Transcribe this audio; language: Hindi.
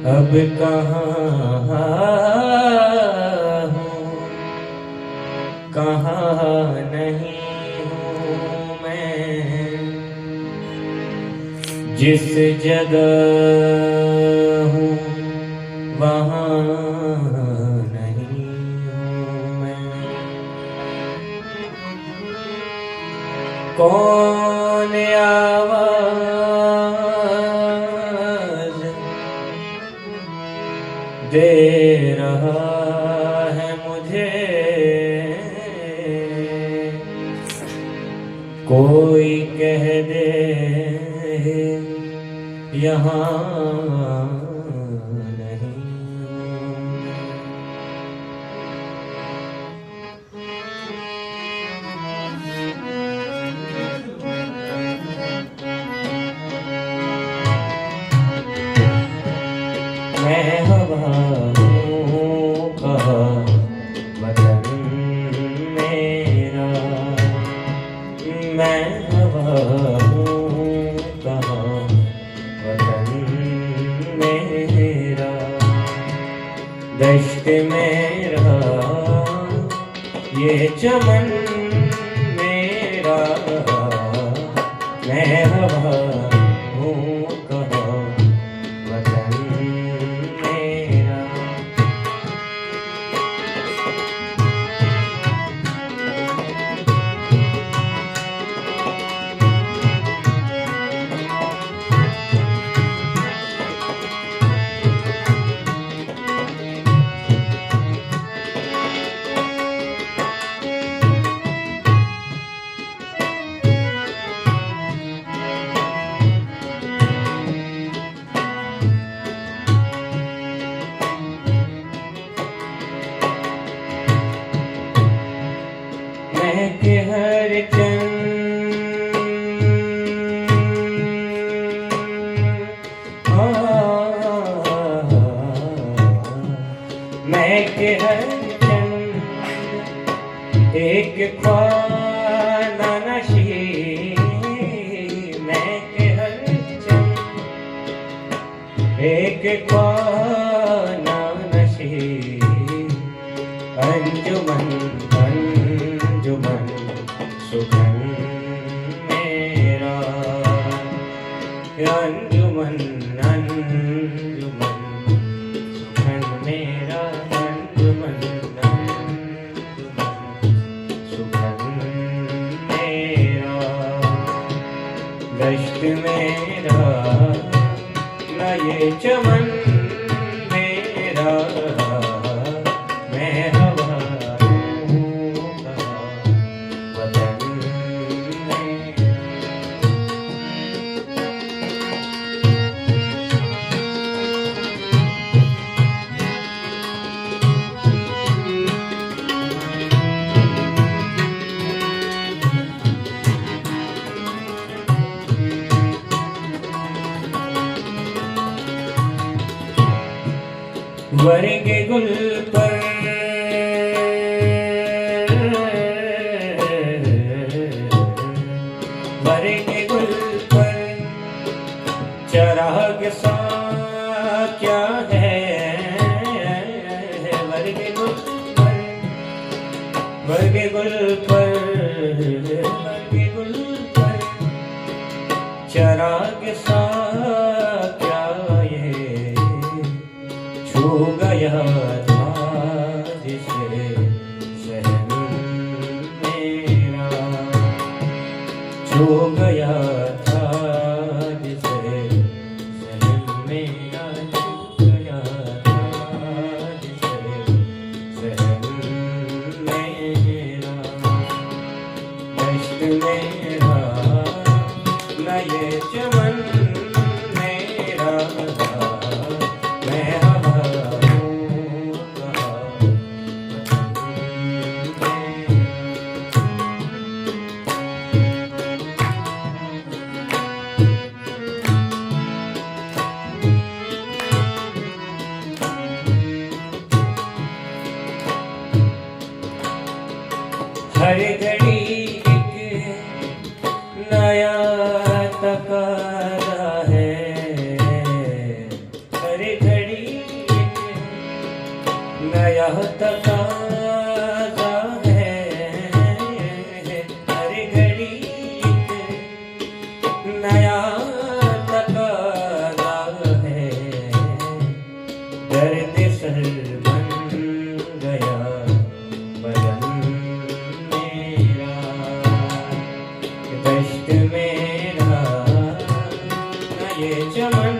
अब कहाँ हूँ कहाँ नहीं हूँ मैं, जिस जगह हूँ वहाँ नहीं हूँ मैं। कौन आवाज़ दे रहा है मुझे, कोई कह दे यहाँ नहीं हूँ। मैं हवा हूँ कहाँ वतन मेरा, मैं हवा हूँ कहाँ वतन मेरा, दश्त मेरा ये चमन मेरा, मैं हवा हूँ कहाँ वतन मेरा। महके हर महके हर एक ख्वाना नशी, महके हर एक ख्वाना नशी, अंजुमन अंजुमन सुखन मेरा, अंजुमन अंजुमन सुखन मेरा, अंजुमन अंजुमन सुखन मेरा, दश्त मेरा न ये चमन मेरा, मैं हवा हूँ कहाँ वतन मेरा। वर्गे गुल पर वर्गे गुल पर चराग सा क्या है, वर्गे गुल पर वर्गे गुल पर वर्गे गुल पर चराग सा क्या ये छू गया था जिसे ज़हन मेरा, छू गया था जिसे ज़हन मेरा, छू गया था जिसे ज़हन मेरा, दश्त मेरा न ये चमन मेरा, मैं हवा हूँ कहाँ हर घड़ी एक नया तकारा है, हर घड़ी नया तकाजा है, हर घड़ी एक नया तकाजा है। दर्द सर बन गया बदन मेरा, दश्त मेरा न ये चमन